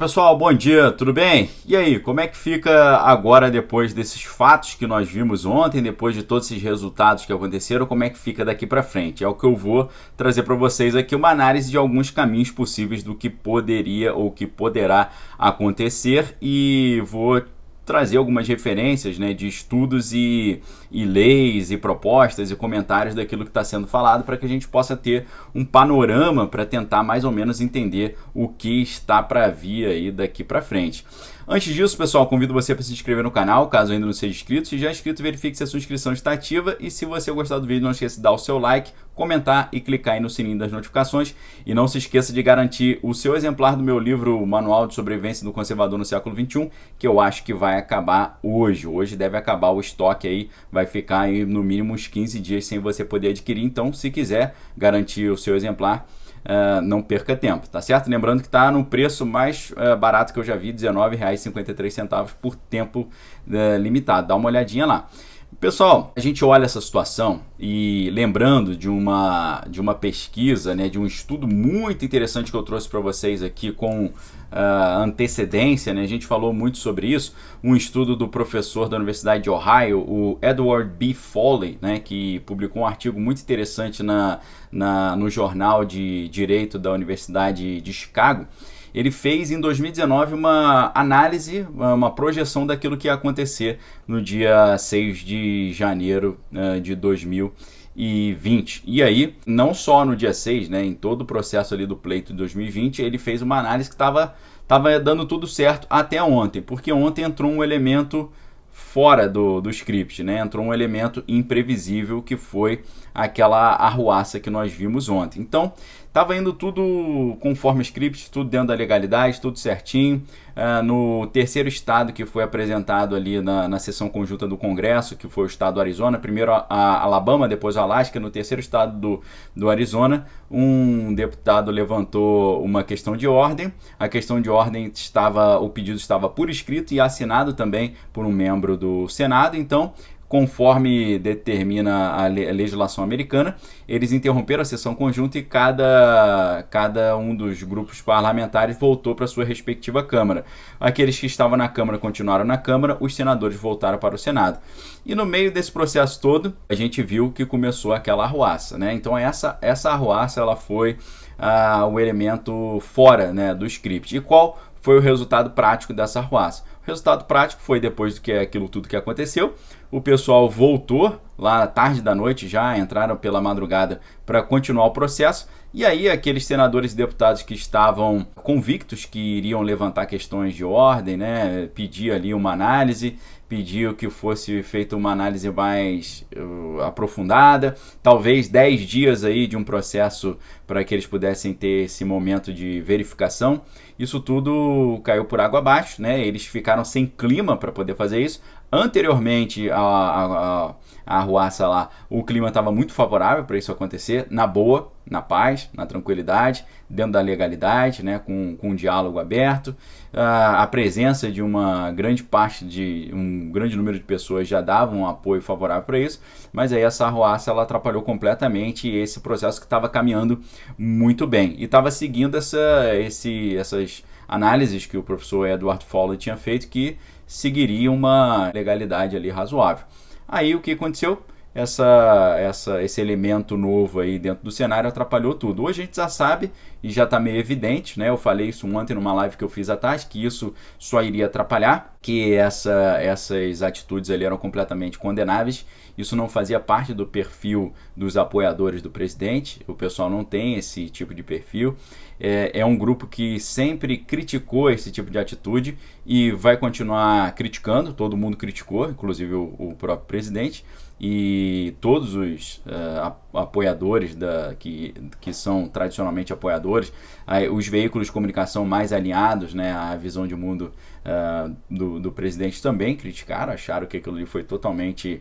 Pessoal, bom dia, tudo bem? E aí, como é que fica agora depois desses fatos que nós vimos ontem, depois de todos esses resultados que aconteceram, como é que fica daqui para frente? É o que eu vou trazer para vocês aqui, uma análise de alguns caminhos possíveis do que poderia ou que poderá acontecer e vou trazer algumas referências, né, de estudos e leis e propostas e comentários daquilo que está sendo falado para que a gente possa ter um panorama para tentar mais ou menos entender o que está para vir aí daqui para frente. Antes disso, pessoal, convido você para se inscrever no canal, caso ainda não seja inscrito. Se já é inscrito, verifique se a sua inscrição está ativa e se você gostar do vídeo, não esqueça de dar o seu like, comentar e clicar aí no sininho das notificações. E não se esqueça de garantir o seu exemplar do meu livro Manual de Sobrevivência do Conservador no Século XXI, que eu acho que vai acabar hoje. Hoje deve acabar o estoque aí, vai ficar aí no mínimo uns 15 dias sem você poder adquirir. Então, se quiser garantir o seu exemplar, não perca tempo, tá certo? Lembrando que está no preço mais barato que eu já vi, R$19,53 por tempo limitado. Dá uma olhadinha lá. Pessoal, a gente olha essa situação e lembrando de uma pesquisa, né, de um estudo muito interessante que eu trouxe para vocês aqui com antecedência, né, a gente falou muito sobre isso, um estudo do professor da Universidade de Ohio, o Edward B. Foley, né, que publicou um artigo muito interessante no jornal de Direito da Universidade de Chicago. Ele fez em 2019 uma análise, uma projeção daquilo que ia acontecer no dia 6 de janeiro de 2020. E aí, não só no dia 6, né, em todo o processo ali do pleito de 2020, ele fez uma análise que estava dando tudo certo até ontem, porque ontem entrou um elemento fora do script, né? Entrou um elemento imprevisível que foi aquela arruaça que nós vimos ontem. Então, estava indo tudo conforme script, tudo dentro da legalidade, tudo certinho. No terceiro estado que foi apresentado ali na sessão conjunta do Congresso, que foi o estado do Arizona, primeiro a Alabama, depois o Alasca, no terceiro estado do Arizona, um deputado levantou uma questão de ordem. A questão de ordem o pedido estava por escrito e assinado também por um membro do Senado. Então, conforme determina a legislação americana, eles interromperam a sessão conjunta e cada um dos grupos parlamentares voltou para sua respectiva Câmara. Aqueles que estavam na Câmara continuaram na Câmara, os senadores voltaram para o Senado. E no meio desse processo todo, a gente viu que começou aquela arruaça, né? Então essa arruaça ela foi o elemento fora, né, do script. E qual foi o resultado prático dessa arruaça? O resultado prático foi, depois do que aquilo tudo que aconteceu, o pessoal voltou lá à tarde da noite, já entraram pela madrugada para continuar o processo, e aí aqueles senadores e deputados que estavam convictos que iriam levantar questões de ordem, né, pedir ali uma análise, pediu que fosse feita uma análise mais aprofundada, talvez 10 dias aí de um processo para que eles pudessem ter esse momento de verificação. Isso tudo caiu por água abaixo, né? Eles ficaram sem clima para poder fazer isso. Anteriormente a arruaça lá, o clima estava muito favorável para isso acontecer, na boa, na paz, na tranquilidade, dentro da legalidade, né, com um diálogo aberto. A presença de uma grande parte um grande número de pessoas já dava um apoio favorável para isso, mas aí essa arruaça ela atrapalhou completamente esse processo que estava caminhando muito bem e estava seguindo essas análises que o professor Edward Foley tinha feito, que seguiria uma legalidade ali razoável. Aí o que aconteceu? Esse elemento novo aí dentro do cenário atrapalhou tudo. Hoje a gente já sabe e já está meio evidente, né? Eu falei isso ontem numa live que eu fiz à tarde, que isso só iria atrapalhar, que essas atitudes ali eram completamente condenáveis. Isso não fazia parte do perfil dos apoiadores do presidente, o pessoal não tem esse tipo de perfil. É um grupo que sempre criticou esse tipo de atitude e vai continuar criticando, todo mundo criticou, inclusive o próprio presidente, e todos os apoiadores que são tradicionalmente apoiadores, os veículos de comunicação mais alinhados, né, à visão de mundo do presidente também criticaram, acharam que aquilo ali foi totalmente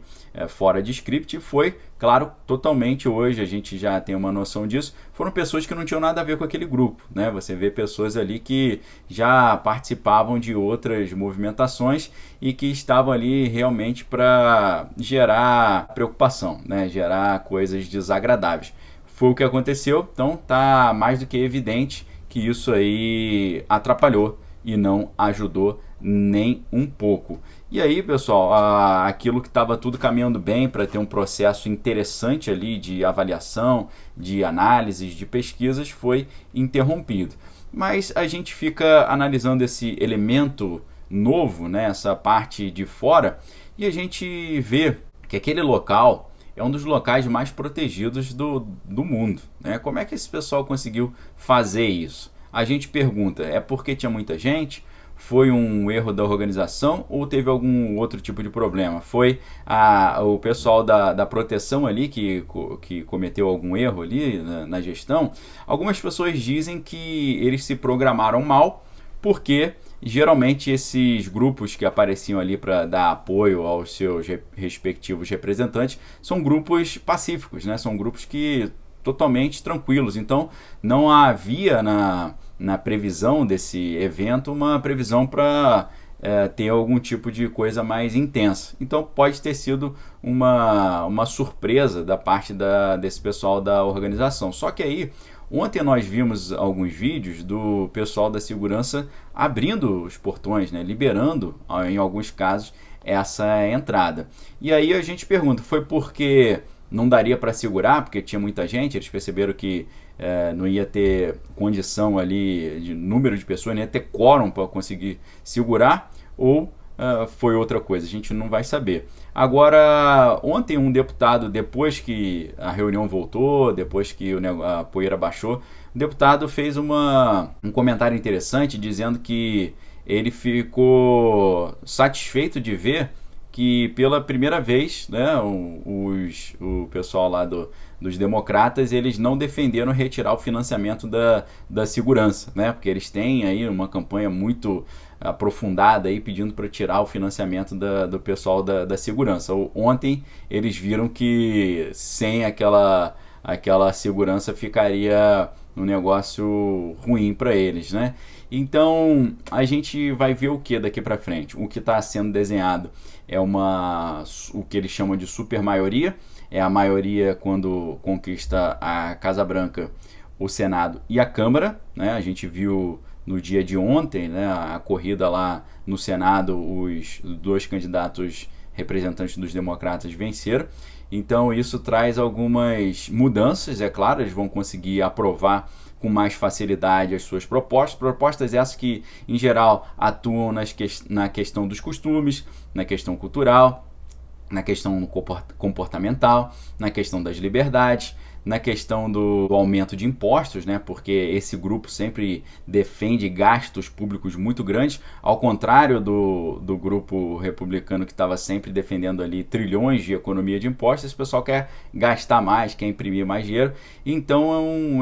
fora de script, e foi, claro, totalmente. Hoje a gente já tem uma noção disso, foram pessoas que não tinham nada a ver com aquele grupo, né? Você vê pessoas ali que já participavam de outras movimentações e que estavam ali realmente para gerar preocupação, né? Gerar coisas desagradáveis. Foi o que aconteceu, então tá mais do que evidente que isso aí atrapalhou e não ajudou nem um pouco. E aí, pessoal, aquilo que estava tudo caminhando bem para ter um processo interessante ali de avaliação, de análises, de pesquisas, foi interrompido. Mas a gente fica analisando esse elemento novo, né, essa parte de fora, e a gente vê que aquele local é um dos locais mais protegidos do mundo, né? Como é que esse pessoal conseguiu fazer isso? A gente pergunta, é porque tinha muita gente? Foi um erro da organização ou teve algum outro tipo de problema? Foi o pessoal da proteção ali que cometeu algum erro ali na gestão? Algumas pessoas dizem que eles se programaram mal porque geralmente esses grupos que apareciam ali para dar apoio aos seus respectivos representantes são grupos pacíficos, né? São grupos que totalmente tranquilos. Então não havia na previsão desse evento uma previsão para ter algum tipo de coisa mais intensa. Então pode ter sido uma surpresa da parte desse pessoal da organização. Só que aí, ontem nós vimos alguns vídeos do pessoal da segurança abrindo os portões, né, liberando, em alguns casos, essa entrada. E aí a gente pergunta, foi porque não daria para segurar, porque tinha muita gente, eles perceberam que não ia ter condição ali de número de pessoas, não ia ter quórum para conseguir segurar, ou foi outra coisa, a gente não vai saber. Agora, ontem um deputado, depois que a reunião voltou, depois que a poeira baixou, o deputado fez um comentário interessante dizendo que ele ficou satisfeito de ver que pela primeira vez, né, o pessoal lá dos democratas, eles não defenderam retirar o financiamento da segurança, né, porque eles têm aí uma campanha muito aprofundada aí pedindo para tirar o financiamento do pessoal da segurança. Ontem eles viram que sem aquela segurança ficaria um negócio ruim para eles, né? Então a gente vai ver o que daqui para frente. O que está sendo desenhado é o que eles chamam de super maioria, é a maioria quando conquista a Casa Branca, o Senado e a Câmara, né? A gente viu no dia de ontem, né, a corrida lá no Senado, os dois candidatos representantes dos democratas venceram. Então isso traz algumas mudanças, é claro, eles vão conseguir aprovar com mais facilidade as suas propostas essas que, em geral, atuam na questão dos costumes, na questão cultural, na questão comportamental, na questão das liberdades, na questão do aumento de impostos, né? Porque esse grupo sempre defende gastos públicos muito grandes, ao contrário do grupo republicano que estava sempre defendendo ali trilhões de economia de impostos. Esse pessoal quer gastar mais, quer imprimir mais dinheiro, então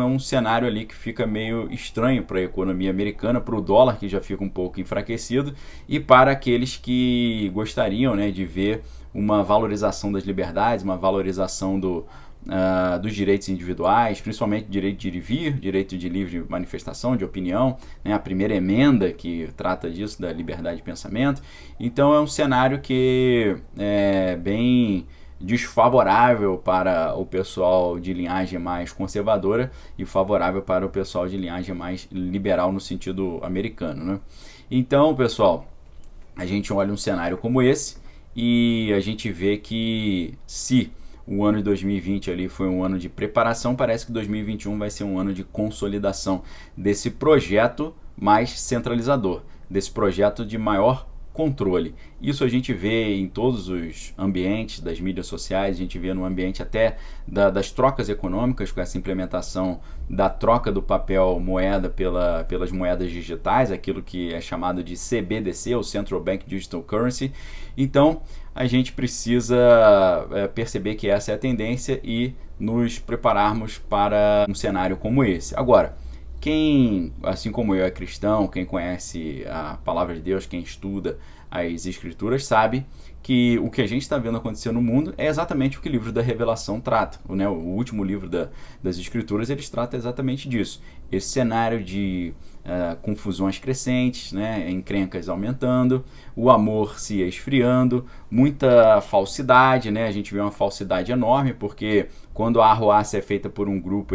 é um cenário ali que fica meio estranho para a economia americana, para o dólar que já fica um pouco enfraquecido e para aqueles que gostariam, né, de ver uma valorização das liberdades, uma valorização dos direitos individuais, principalmente direito de ir e vir, direito de livre manifestação, de opinião, né? A primeira emenda que trata disso, da liberdade de pensamento. Então é um cenário que é bem desfavorável para o pessoal de linhagem mais conservadora e favorável para o pessoal de linhagem mais liberal no sentido americano, né? Então, pessoal, a gente olha um cenário como esse e a gente vê que se o ano de 2020 ali foi um ano de preparação, parece que 2021 vai ser um ano de consolidação desse projeto mais centralizador, desse projeto de maior controle. Isso a gente vê em todos os ambientes das mídias sociais, a gente vê no ambiente até das trocas econômicas, com essa implementação da troca do papel moeda pelas moedas digitais, aquilo que é chamado de CBDC, o Central Bank Digital Currency. Então a gente precisa perceber que essa é a tendência e nos prepararmos para um cenário como esse. Agora, quem, assim como eu, é cristão, quem conhece a palavra de Deus, quem estuda as escrituras, sabe que o que a gente está vendo acontecer no mundo é exatamente o que o livro da Revelação trata, né? O último livro das escrituras, eles tratam exatamente disso. Esse cenário de confusões crescentes, né, encrencas aumentando, o amor se esfriando, muita falsidade, né, a gente vê uma falsidade enorme, porque quando a arruaça é feita por um grupo,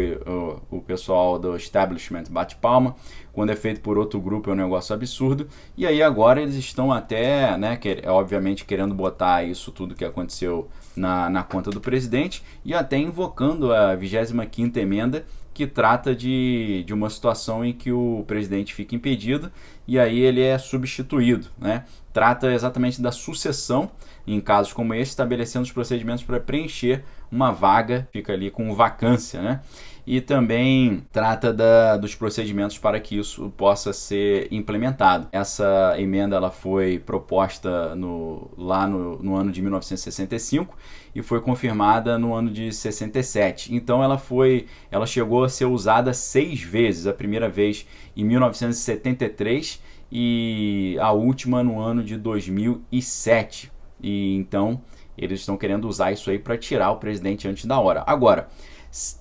o pessoal do establishment bate palma, quando é feito por outro grupo é um negócio absurdo, e aí agora eles estão até, né, obviamente querendo botar isso tudo que aconteceu na conta do presidente, e até invocando a 25ª emenda, que trata de uma situação em que o presidente fica impedido e aí ele é substituído, né? Trata exatamente da sucessão em casos como esse, estabelecendo os procedimentos para preencher uma vaga, fica ali com vacância, né? E também trata dos procedimentos para que isso possa ser implementado. Essa emenda ela foi proposta lá no ano de 1965 e foi confirmada no ano de 67. Então ela chegou a ser usada 6 vezes. A primeira vez em 1973 e a última no ano de 2007. E então eles estão querendo usar isso aí para tirar o presidente antes da hora. Agora,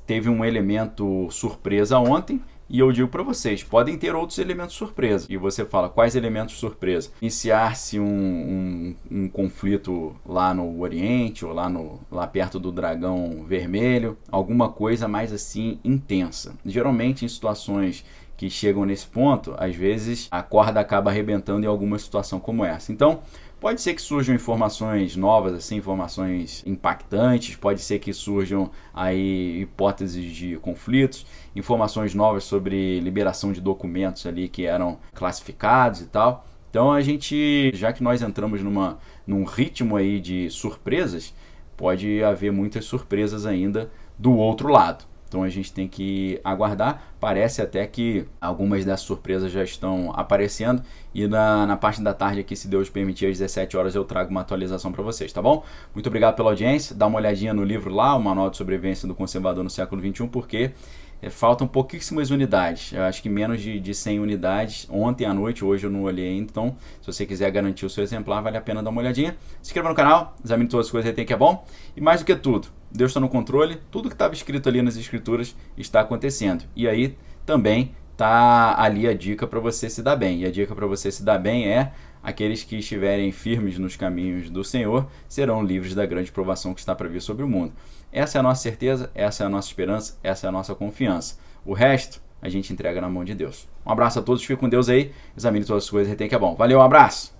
teve um elemento surpresa ontem, e eu digo para vocês, podem ter outros elementos surpresa. E você fala, quais elementos surpresa? Iniciar-se um conflito lá no Oriente, ou lá perto do Dragão Vermelho, alguma coisa mais assim intensa. Geralmente em situações que chegam nesse ponto, às vezes a corda acaba arrebentando em alguma situação como essa. Então, pode ser que surjam informações novas, assim, informações impactantes, pode ser que surjam aí hipóteses de conflitos, informações novas sobre liberação de documentos ali que eram classificados e tal. Então já que nós entramos num ritmo aí de surpresas, pode haver muitas surpresas ainda do outro lado. Então a gente tem que aguardar. Parece até que algumas dessas surpresas já estão aparecendo. E na parte da tarde aqui, se Deus permitir, às 17 horas eu trago uma atualização para vocês, tá bom? Muito obrigado pela audiência. Dá uma olhadinha no livro lá, o Manual de Sobrevivência do Conservador no Século XXI, porque faltam pouquíssimas unidades. Eu acho que menos de 100 unidades. Ontem à noite, hoje eu não olhei ainda. Então, se você quiser garantir o seu exemplar, vale a pena dar uma olhadinha. Se inscreva no canal, examine todas as coisas que tem que é bom. E mais do que tudo, Deus está no controle. Tudo que estava escrito ali nas escrituras está acontecendo. E aí também está ali a dica para você se dar bem. E a dica para você se dar bem é: aqueles que estiverem firmes nos caminhos do Senhor serão livres da grande provação que está para vir sobre o mundo. Essa é a nossa certeza, essa é a nossa esperança, essa é a nossa confiança. O resto a gente entrega na mão de Deus. Um abraço a todos, fique com Deus aí, examine todas as coisas e tem que é bom. Valeu, um abraço!